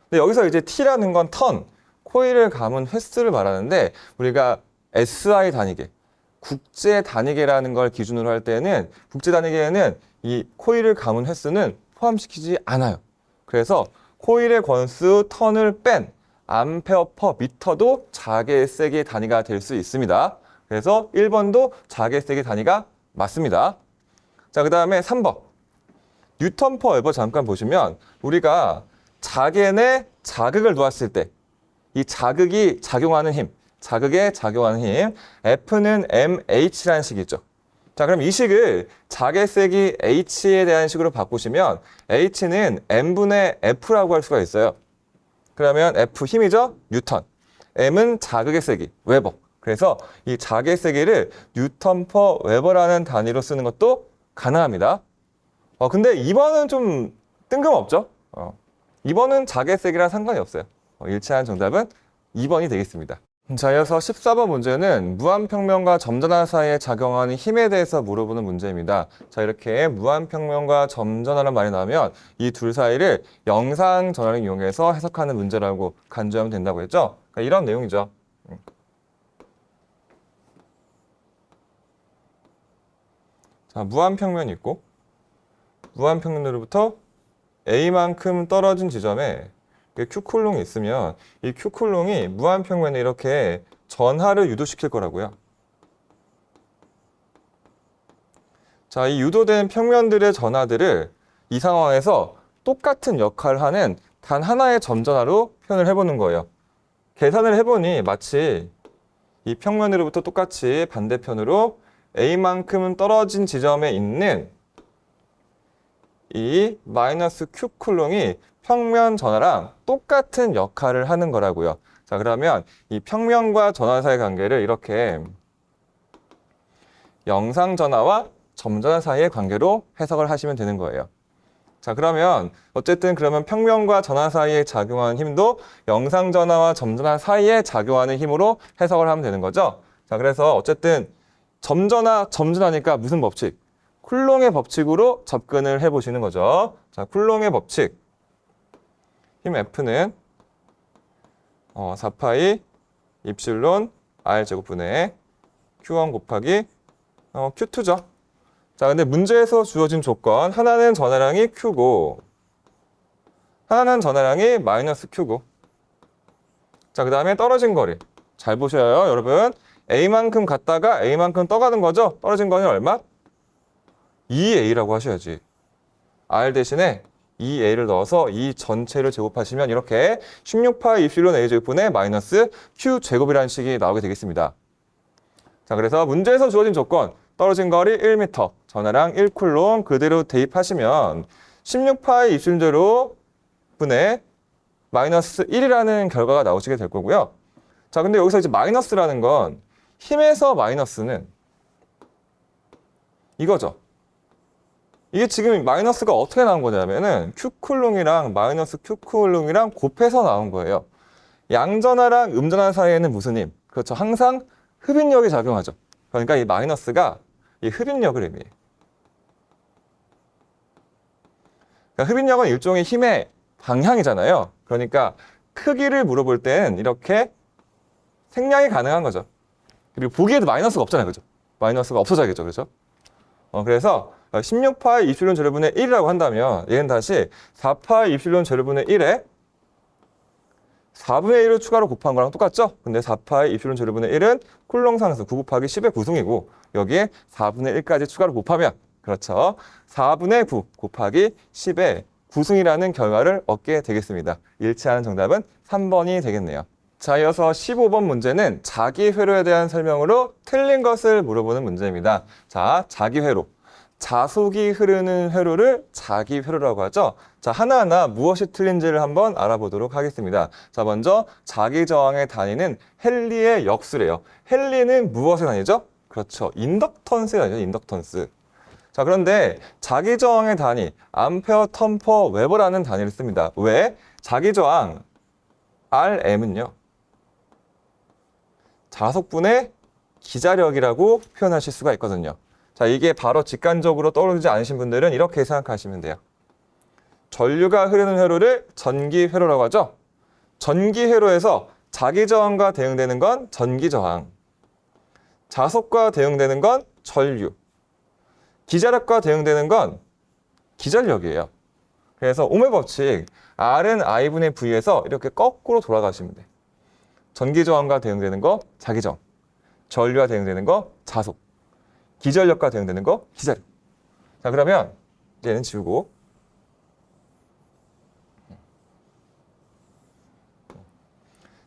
근데 여기서 이제 T라는 건 턴, 코일을 감은 횟수를 말하는데 우리가 SI 단위계, 국제 단위계라는 걸 기준으로 할 때는 국제 단위계에는 이 코일을 감은 횟수는 포함시키지 않아요. 그래서 코일의 권수 턴을 뺀 암페어 퍼 미터도 자개세기 단위가 될 수 있습니다. 그래서 1번도 자개세기 단위가 맞습니다. 자, 그 다음에 3번. 뉴턴 퍼 웨버 잠깐 보시면 우리가 자개 내 자극을 놓았을 때 이 자극이 작용하는 힘, 자극에 작용하는 힘, F는 MH라는 식이 있죠. 자, 그럼 이 식을 자개세기 H에 대한 식으로 바꾸시면 H는 M분의 F라고 할 수가 있어요. 그러면 F 힘이죠? 뉴턴. M은 자극의 세기, 웨버. 그래서 이 자극의 세기를 뉴턴 퍼 웨버라는 단위로 쓰는 것도 가능합니다. 근데 2번은 좀 뜬금없죠? 2번은 자극의 세기랑 상관이 없어요. 일치한 정답은 2번이 되겠습니다. 자, 이어서 14번 문제는 무한평면과 점전화 사이에 작용하는 힘에 대해서 물어보는 문제입니다. 자, 이렇게 무한평면과 점전화라는 말이 나오면 이 둘 사이를 영상 전화를 이용해서 해석하는 문제라고 간주하면 된다고 했죠? 그러니까 이런 내용이죠. 자, 무한평면이 있고 무한평면으로부터 A만큼 떨어진 지점에 Q쿨롱이 있으면 이 Q쿨롱이 무한평면에 이렇게 전하를 유도시킬 거라고요. 자, 이 유도된 평면들의 전하들을 이 상황에서 똑같은 역할을 하는 단 하나의 점전하로 표현을 해보는 거예요. 계산을 해보니 마치 이 평면으로부터 똑같이 반대편으로 A만큼 떨어진 지점에 있는 이 마이너스 Q쿨롱이 평면 전하랑 똑같은 역할을 하는 거라고요. 자, 그러면 이 평면과 전하 사이의 관계를 이렇게 영상 전하와 점전하 사이의 관계로 해석을 하시면 되는 거예요. 자, 그러면 어쨌든 그러면 평면과 전하 사이에 작용하는 힘도 영상 전하와 점전하 사이에 작용하는 힘으로 해석을 하면 되는 거죠. 자, 그래서 어쨌든 점전하니까 무슨 법칙? 쿨롱의 법칙으로 접근을 해보시는 거죠. 자, 쿨롱의 법칙. 힘 F는 4파이 입실론 R 제곱분의 Q1 곱하기 Q2죠. 자, 근데 문제에서 주어진 조건 하나는 전하량이 Q고 하나는 전하량이 마이너스 Q고. 자, 그 다음에 떨어진 거리. 잘 보셔요, 여러분. A만큼 갔다가 A만큼 떠가는 거죠. 떨어진 거는 얼마? 2A라고 하셔야지. R 대신에 2A를 넣어서 이 전체를 제곱하시면 이렇게 16파이 입실론 A 제곱분의 마이너스 Q 제곱이라는 식이 나오게 되겠습니다. 자, 그래서 문제에서 주어진 조건 떨어진 거리 1m, 전하량 1쿨롱 그대로 대입하시면 16파이 입실대로 분의 마이너스 1이라는 결과가 나오시게 될 거고요. 자, 근데 여기서 이제 마이너스라는 건 힘에서 마이너스는 이거죠. 이게 지금 마이너스가 어떻게 나온 거냐면은 Q쿨롱이랑 마이너스 Q쿨롱이랑 곱해서 나온 거예요. 양전하랑 음전하 사이에는 무슨 힘? 그렇죠. 항상 흡인력이 작용하죠. 그러니까 이 마이너스가 이 흡인력을 의미해요. 그러니까 흡인력은 일종의 힘의 방향이잖아요. 그러니까 크기를 물어볼 때는 이렇게 생략이 가능한 거죠. 그리고 보기에도 마이너스가 없잖아요. 그죠? 마이너스가 없어져야겠죠. 그렇죠? 그래서 16파이 입실론 제로분의 1이라고 한다면 얘는 다시 4파이 입실론 제로분의 1에 4분의 1을 추가로 곱한 거랑 똑같죠? 근데 4파이 입실론 제로분의 1은 쿨롱 상수 9 곱하기 10의 구승이고 여기에 4분의 1까지 추가로 곱하면 그렇죠. 4분의 9 곱하기 10의 구승이라는 결과를 얻게 되겠습니다. 일치하는 정답은 3번이 되겠네요. 자, 이어서 15번 문제는 자기회로에 대한 설명으로 틀린 것을 물어보는 문제입니다. 자, 자기회로. 자속이 흐르는 회로를 자기회로라고 하죠. 자, 하나하나 무엇이 틀린지를 한번 알아보도록 하겠습니다. 자, 먼저 자기저항의 단위는 헨리의 역수래요. 헨리는 무엇의 단위죠? 그렇죠. 인덕턴스의 단위죠. 인덕턴스. 자, 그런데 자기저항의 단위, 암페어 턴 퍼 웨버라는 단위를 씁니다. 왜? 자기저항 RM은요. 자속분의 기자력이라고 표현하실 수가 있거든요. 자, 이게 바로 직관적으로 떠오르지 않으신 분들은 이렇게 생각하시면 돼요. 전류가 흐르는 회로를 전기회로라고 하죠. 전기회로에서 자기저항과 대응되는 건 전기저항, 자속과 대응되는 건 전류, 기자력과 대응되는 건 기전력이에요. 그래서 오음의 법칙, R은 I분의 V에서 이렇게 거꾸로 돌아가시면 돼요. 전기저항과 대응되는 거 자기저항, 전류와 대응되는 거 자속, 기전력과 대응되는 거 기자력. 자, 그러면 얘는 지우고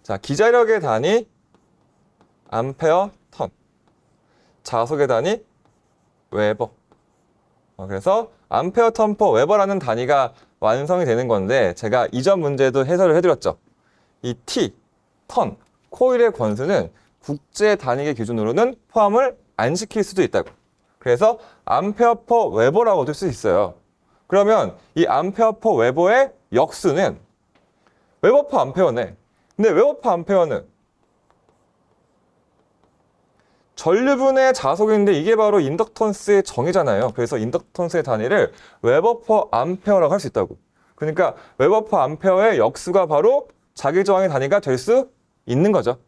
자, 기자력의 단위 암페어 턴, 자속의 단위 웨버. 그래서 암페어 턴 퍼 웨버라는 단위가 완성이 되는 건데 제가 이전 문제도 해설을 해드렸죠. 이 T, 턴, 코일의 권수는 국제 단위계 기준으로는 포함을 안 시킬 수도 있다고. 그래서 암페어 퍼 웨버라고 될 수 있어요. 그러면 이 암페어 퍼 웨버의 역수는 웨버 퍼 암페어네. 근데 웨버 퍼 암페어는 전류분의 자속인데 이게 바로 인덕턴스의 정의잖아요. 그래서 인덕턴스의 단위를 웨버 퍼 암페어라고 할 수 있다고. 그러니까 웨버 퍼 암페어의 역수가 바로 자기저항의 단위가 될 수 있는 거죠.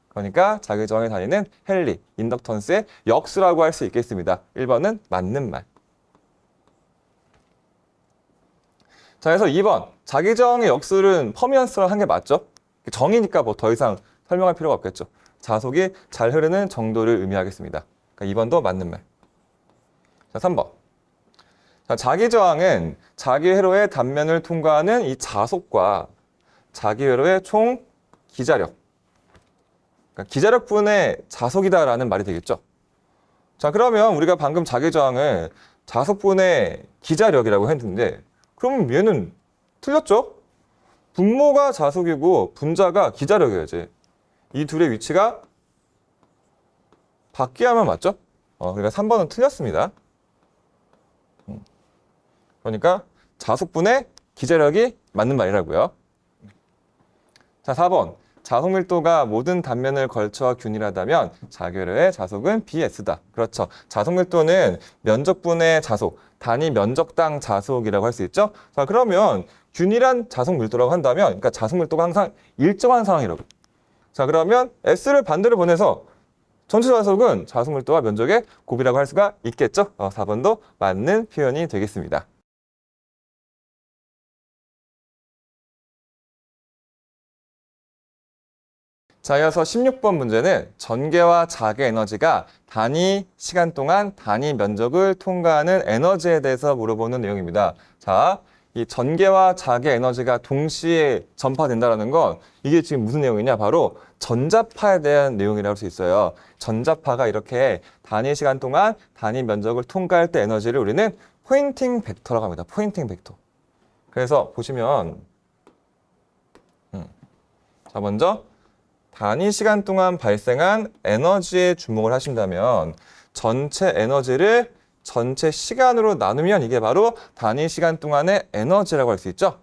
그러니까 자기저항의 단위는 헨리, 인덕턴스의 역수라고 할 수 있겠습니다. 1번은 맞는 말. 자, 그래서 2번. 자기저항의 역수는 퍼미언스라고 한 게 맞죠? 정의니까 뭐 더 이상 설명할 필요가 없겠죠. 자속이 잘 흐르는 정도를 의미하겠습니다. 그러니까 2번도 맞는 말. 자, 3번. 자, 자기저항은 자기회로의 단면을 통과하는 이 자속과 자기회로의 총 기자력. 그러니까 기자력분의 자속이다라는 말이 되겠죠. 자, 그러면 우리가 방금 자기저항을 자속분의 기자력이라고 했는데 그럼 얘는 틀렸죠? 분모가 자속이고 분자가 기자력이어야지. 이 둘의 위치가 바뀌어야만 맞죠? 그러니까 3번은 틀렸습니다. 그러니까 자속분의 기자력이 맞는 말이라고요. 자, 4번. 자속 밀도가 모든 단면을 걸쳐 균일하다면 자기회로의 자속은 BS다. 그렇죠. 자속 밀도는 면적분의 자속, 단위 면적당 자속이라고 할 수 있죠. 자, 그러면 균일한 자속 밀도라고 한다면, 그러니까 자속 밀도가 항상 일정한 상황이라고. 자, 그러면 S를 반대로 보내서 전체 자속은 자속 밀도와 면적의 곱이라고 할 수가 있겠죠. 4번도 맞는 표현이 되겠습니다. 자, 이어서 16번 문제는 전개와 자개 에너지가 단위 시간 동안 단위 면적을 통과하는 에너지에 대해서 물어보는 내용입니다. 자, 이 전개와 자개 에너지가 동시에 전파된다는 건 이게 지금 무슨 내용이냐? 바로 전자파에 대한 내용이라고 할 수 있어요. 전자파가 이렇게 단위 시간 동안 단위 면적을 통과할 때 에너지를 우리는 포인팅 벡터라고 합니다. 포인팅 벡터. 그래서 보시면 자, 먼저 단위 시간 동안 발생한 에너지에 주목을 하신다면 전체 에너지를 전체 시간으로 나누면 이게 바로 단위 시간 동안의 에너지라고 할 수 있죠.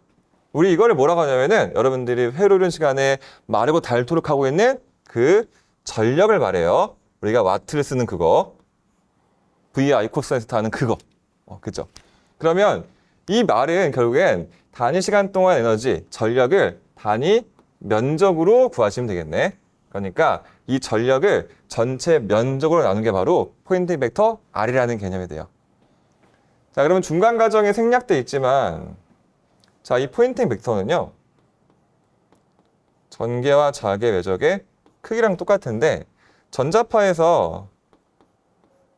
우리 이거를 뭐라고 하냐면은 여러분들이 회로 이론 시간에 마르고 닳도록 하고 있는 그 전력을 말해요. 우리가 와트를 쓰는 그거. VI 코사인스 하는 그거. 그죠? 그러면 이 말은 결국엔 단위 시간 동안 에너지, 전력을 단위 면적으로 구하시면 되겠네. 그러니까 이 전력을 전체 면적으로 나눈 게 바로 포인팅 벡터 R이라는 개념이 돼요. 자, 그러면 중간 과정에 생략돼 있지만 자, 이 포인팅 벡터는요. 전개와 자개 외적의 크기랑 똑같은데 전자파에서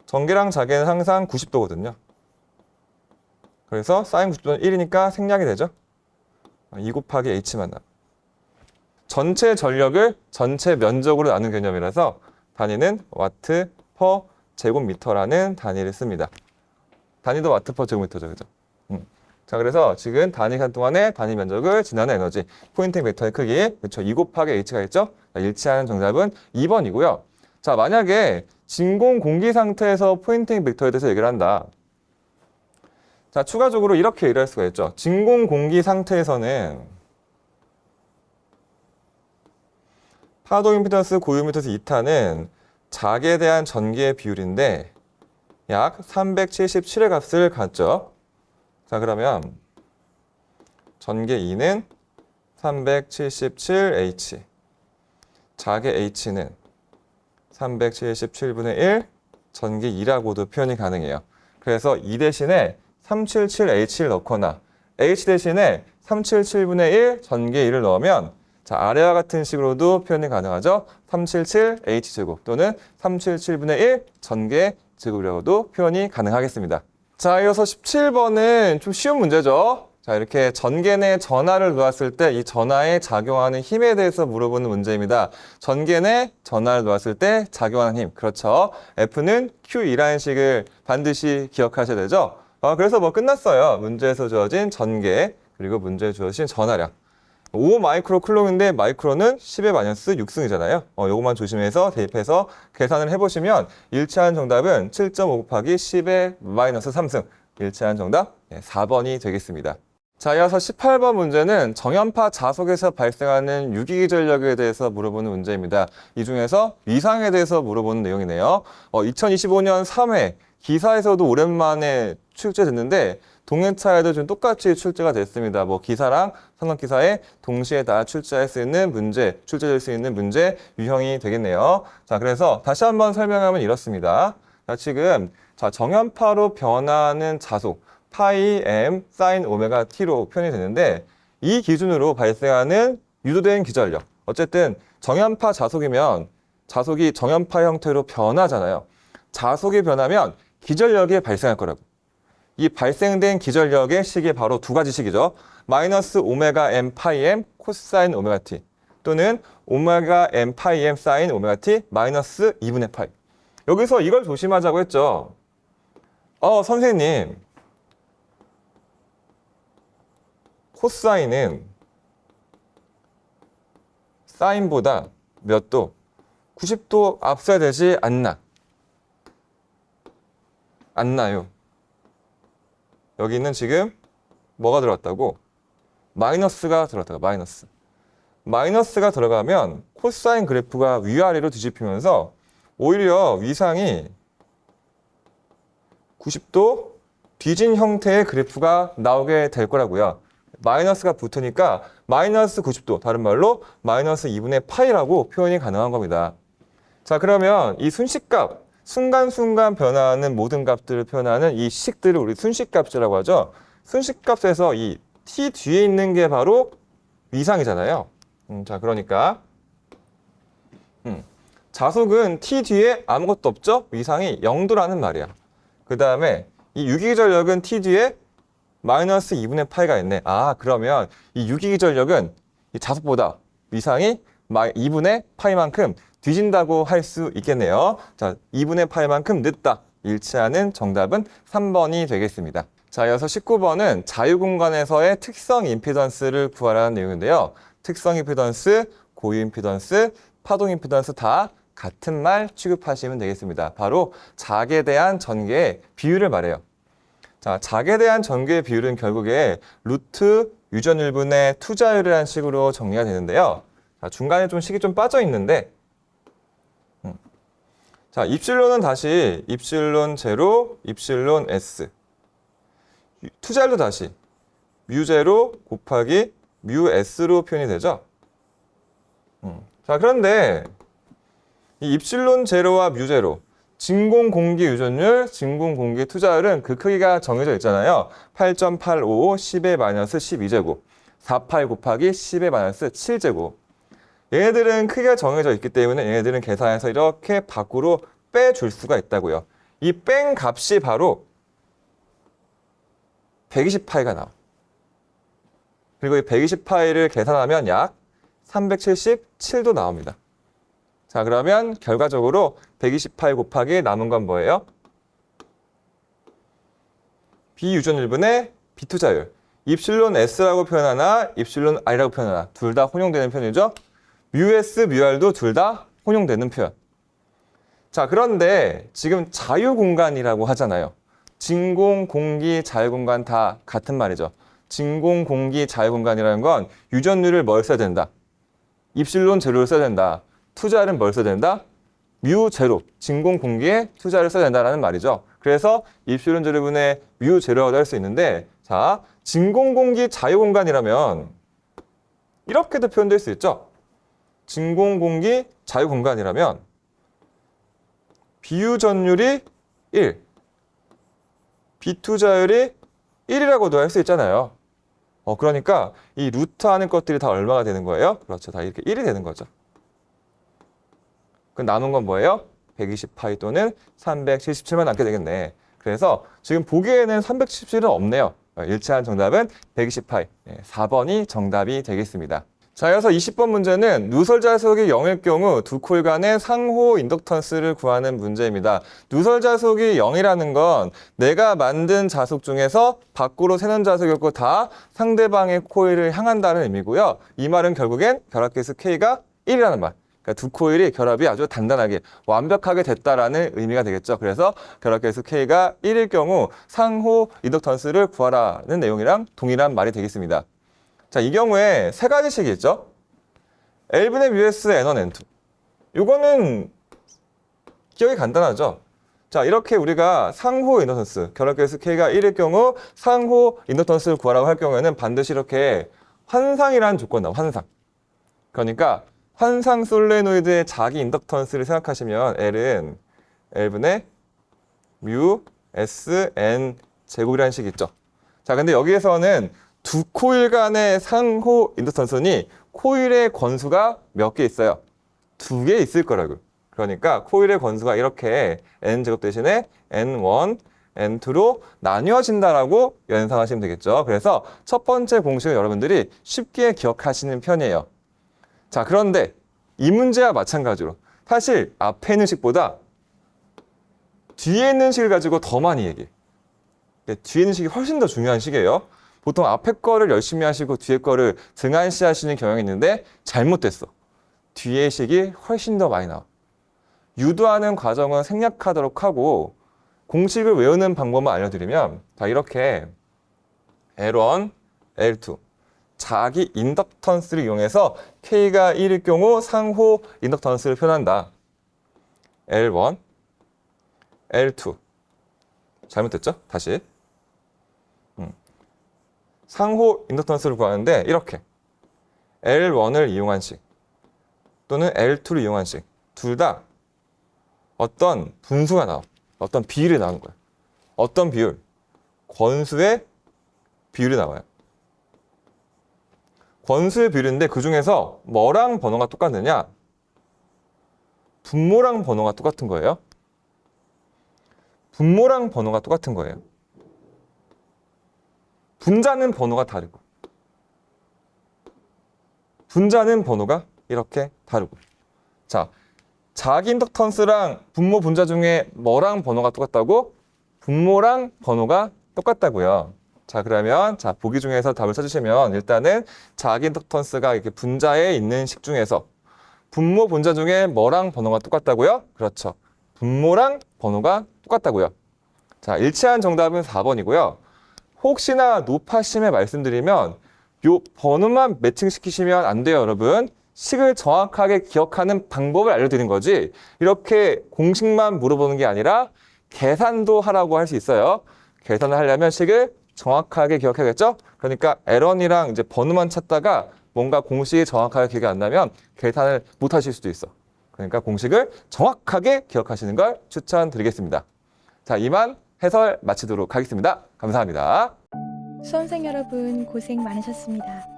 전개랑 자개는 항상 90도거든요. 그래서 사인 90도는 1이니까 생략이 되죠. 2 곱하기 H만 나. 전체 전력을 전체 면적으로 나눈 개념이라서 단위는 와트 퍼 제곱미터라는 단위를 씁니다. 단위도 와트 퍼 제곱미터죠. 그죠? 자, 그래서 지금 단위 시간 동안의 단위 면적을 지나는 에너지, 포인팅 벡터의 크기, 그렇죠? 2 곱하기 H가 있죠? 일치하는 정답은 2번이고요. 자, 만약에 진공 공기 상태에서 포인팅 벡터에 대해서 얘기를 한다. 자, 추가적으로 이렇게 얘기할 수가 있죠. 진공 공기 상태에서는 파동 임피던스, 고유 임피던스 2타는 작에 대한 전기의 비율인데 약 377의 값을 갖죠. 자, 그러면 전개 2는 377H, 작의 H는 377분의 1, 전개 2라고도 표현이 가능해요. 그래서 2 대신에 377H를 넣거나 H 대신에 377분의 1 전개 2를 넣으면 자, 아래와 같은 식으로도 표현이 가능하죠. 377H제곱 또는 377분의 1 전개 제곱이라고도 표현이 가능하겠습니다. 자, 이어서 17번은 좀 쉬운 문제죠. 자, 이렇게 전개 내 전하를 놓았을 때 이 전하에 작용하는 힘에 대해서 물어보는 문제입니다. 전개 내 전하를 놓았을 때 작용하는 힘. 그렇죠. F는 Q2라는 식을 반드시 기억하셔야 되죠. 그래서 뭐 끝났어요. 문제에서 주어진 전개, 그리고 문제에 주어진 전하량. 5 마이크로 쿨롱인데 마이크로는 10의 마이너스 6승이잖아요. 요것만 조심해서 대입해서 계산을 해보시면 일치하는 정답은 7.5 곱하기 10의 마이너스 3승. 일치하는 정답 4번이 되겠습니다. 자, 이어서 18번 문제는 정연파 자석에서 발생하는 유기기전력에 대해서 물어보는 문제입니다. 이 중에서 위상에 대해서 물어보는 내용이네요. 2025년 3회 기사에서도 오랜만에 출제됐는데 동해차에도 좀 똑같이 출제가 됐습니다. 뭐 기사랑 산업기사에 동시에 다 출제할 수 있는 문제, 출제될 수 있는 문제 유형이 되겠네요. 자, 그래서 다시 한번 설명하면 이렇습니다. 자, 지금 정연파로 변하는 자속 파이 m 사인 오메가 t로 표현이 되는데 이 기준으로 발생하는 유도된 기전력. 어쨌든 정연파 자속이면 자속이 정연파 형태로 변하잖아요. 자속이 변하면 기전력이 발생할 거라고. 이 발생된 기전력의 식이 바로 두 가지 식이죠. 마이너스 오메가 m 파이 m 코사인 오메가 t 또는 오메가 m 파이 m 사인 오메가 t 마이너스 2분의 파이. 여기서 이걸 조심하자고 했죠. 선생님, 코사인은 사인보다 몇 도? 90도 앞서야 되지 않나? 않나요? 여기는 지금 뭐가 들어갔다고? 마이너스가 들어갔다고, 마이너스. 마이너스가 들어가면 코사인 그래프가 위아래로 뒤집히면서 오히려 위상이 90도 뒤진 형태의 그래프가 나오게 될 거라고요. 마이너스가 붙으니까 마이너스 90도, 다른 말로 마이너스 2분의 파이라고 표현이 가능한 겁니다. 자, 그러면 이 순식값, 순간순간 변화하는 모든 값들을 표현하는 이 식들을 우리 순식값이라고 하죠. 순식값에서 이 t 뒤에 있는 게 바로 위상이잖아요. 자, 그러니까 자속은 t 뒤에 아무것도 없죠? 위상이 0도라는 말이야. 그 다음에 이 유기기전력은 t 뒤에 마이너스 2분의 파이가 있네. 그러면 이 유기기전력은 이 자속보다 위상이 2분의 파이만큼 뒤진다고 할 수 있겠네요. 자, 2분의 파이만큼 늦다. 일치하는 정답은 3번이 되겠습니다. 자, 이어서 19번은 자유공간에서의 특성 임피던스를 구하라는 내용인데요. 특성 임피던스, 고유 임피던스, 파동 임피던스 다 같은 말 취급하시면 되겠습니다. 바로 작에 대한 전개의 비율을 말해요. 자, 작에 대한 전개의 비율은 결국에 루트 유전율분의 투자율이라는 식으로 정리가 되는데요. 자, 중간에 좀 식이 좀 빠져 있는데, 자, 입실론은 다시 입실론 제로, 입실론 S. 투자율도 다시 뮤 제로 곱하기 뮤 S로 표현이 되죠. 자, 그런데 이 입실론 제로와 뮤 제로, 진공 공기 유전율, 진공 공기 투자율은 그 크기가 정해져 있잖아요. 8.85, 10의 마이너스 12제곱, 48 곱하기 10의 마이너스 7제곱. 얘네들은 크기가 정해져 있기 때문에 얘네들은 계산해서 이렇게 밖으로 빼줄 수가 있다고요. 이 뺀 값이 바로 120파이가 나와. 그리고 이 120파이를 계산하면 약 377도 나옵니다. 자, 그러면 결과적으로 128 곱하기 남은 건 뭐예요? 비유전율분의 비투자율. 입실론 S라고 표현하나 입실론 I라고 표현하나 둘 다 혼용되는 표현이죠. 뮤 S, 뮤 R도 둘 다 혼용되는 표현. 자, 그런데 지금 자유공간이라고 하잖아요. 진공, 공기, 자유공간 다 같은 말이죠. 진공, 공기, 자유공간이라는 건 유전율을 뭘 써야 된다? 입실론 제로를 써야 된다. 투자율은 뭘 써야 된다? 뮤 제로, 진공 공기에 투자를 써야 된다라는 말이죠. 그래서 입실론 제로분의 뮤 제로라고 할 수 있는데, 자, 진공 공기 자유 공간이라면 이렇게도 표현될 수 있죠. 진공 공기 자유 공간이라면 비유전율이 1, 비투자율이 1이라고도 할 수 있잖아요. 그러니까 이 루트 하는 것들이 다 얼마가 되는 거예요? 그렇죠. 다 이렇게 1이 되는 거죠. 그 남은 건 뭐예요? 120파이 또는 377만 남게 되겠네. 그래서 지금 보기에는 377은 없네요. 일치한 정답은 120파이. 4번이 정답이 되겠습니다. 자, 그래서 20번 문제는 누설 자속이 0일 경우 두 코일 간의 상호 인덕턴스를 구하는 문제입니다. 누설 자속이 0이라는 건 내가 만든 자속 중에서 밖으로 새는 자속이 없고 다 상대방의 코일을 향한다는 의미고요. 이 말은 결국엔 결합계수 K가 1이라는 말. 그러니까 두 코일이 결합이 아주 단단하게 완벽하게 됐다라는 의미가 되겠죠. 그래서 결합계수 K가 1일 경우 상호 인덕턴스를 구하라는 내용이랑 동일한 말이 되겠습니다. 자, 이 경우에 세 가지식이 있죠. L분의 뮤S N1, N2. 이거는 기억이 간단하죠. 자, 이렇게 우리가 상호 인덕턴스, 결합계수 K가 1일 경우 상호 인덕턴스를 구하라고 할 경우에는 반드시 이렇게 환상이라는 조건 나와, 환상. 그러니까 환상 솔레노이드의 자기 인덕턴스를 생각하시면 L은 L분의 뮤 S N 제곱이라는 식이 있죠. 자, 근데 여기에서는 두 코일 간의 상호 인덕턴스니 코일의 권수가 몇 개 있어요? 2개 있을 거라고. 그러니까 코일의 권수가 이렇게 N제곱 대신에 N1, N2로 나뉘어진다라고 연상하시면 되겠죠. 그래서 첫 번째 공식은 여러분들이 쉽게 기억하시는 편이에요. 자, 그런데 이 문제와 마찬가지로 사실 앞에 있는 식보다 뒤에 있는 식을 가지고 더 많이 얘기해. 뒤에 있는 식이 훨씬 더 중요한 식이에요. 보통 앞에 거를 열심히 하시고 뒤에 거를 등한시 하시는 경향이 있는데 잘못됐어. 뒤에 식이 훨씬 더 많이 나와. 유도하는 과정은 생략하도록 하고 공식을 외우는 방법만 알려드리면 자, 이렇게 L1, L2 자기 인덕턴스를 이용해서 K가 1일 경우 상호 인덕턴스를 표현한다. L1, L2 잘못됐죠? 다시 상호 인덕턴스를 구하는데 이렇게 L1을 이용한 식 또는 L2를 이용한 식 둘 다 어떤 분수가 나와. 어떤 비율이 나오는 거예요. 어떤 비율? 권수의 비율이 나와요. 권수의 비율인데 그 중에서 뭐랑 번호가 똑같느냐? 분모랑 번호가 똑같은 거예요. 분모랑 번호가 똑같은 거예요. 분자는 번호가 다르고 분자는 번호가 이렇게 다르고. 자, 자기 인덕턴스랑 분모 분자 중에 뭐랑 번호가 똑같다고? 분모랑 번호가 똑같다고요. 자, 그러면 자, 보기 중에서 답을 찾으시면 일단은 자기 인덕턴스가 이렇게 분자에 있는 식 중에서 분모 분자 중에 뭐랑 번호가 똑같다고요? 그렇죠. 분모랑 번호가 똑같다고요. 자, 일치한 정답은 4번이고요. 혹시나 높아심에 말씀드리면 요 번호만 매칭시키시면 안 돼요, 여러분. 식을 정확하게 기억하는 방법을 알려드린 거지 이렇게 공식만 물어보는 게 아니라 계산도 하라고 할 수 있어요. 계산을 하려면 식을 정확하게 기억해야겠죠? 그러니까 에런이랑 이제 번호만 찾다가 뭔가 공식이 정확하게 기억이 안 나면 계산을 못 하실 수도 있어. 그러니까 공식을 정확하게 기억하시는 걸 추천드리겠습니다. 자, 이만 해설 마치도록 하겠습니다. 감사합니다. 수험생 여러분 고생 많으셨습니다.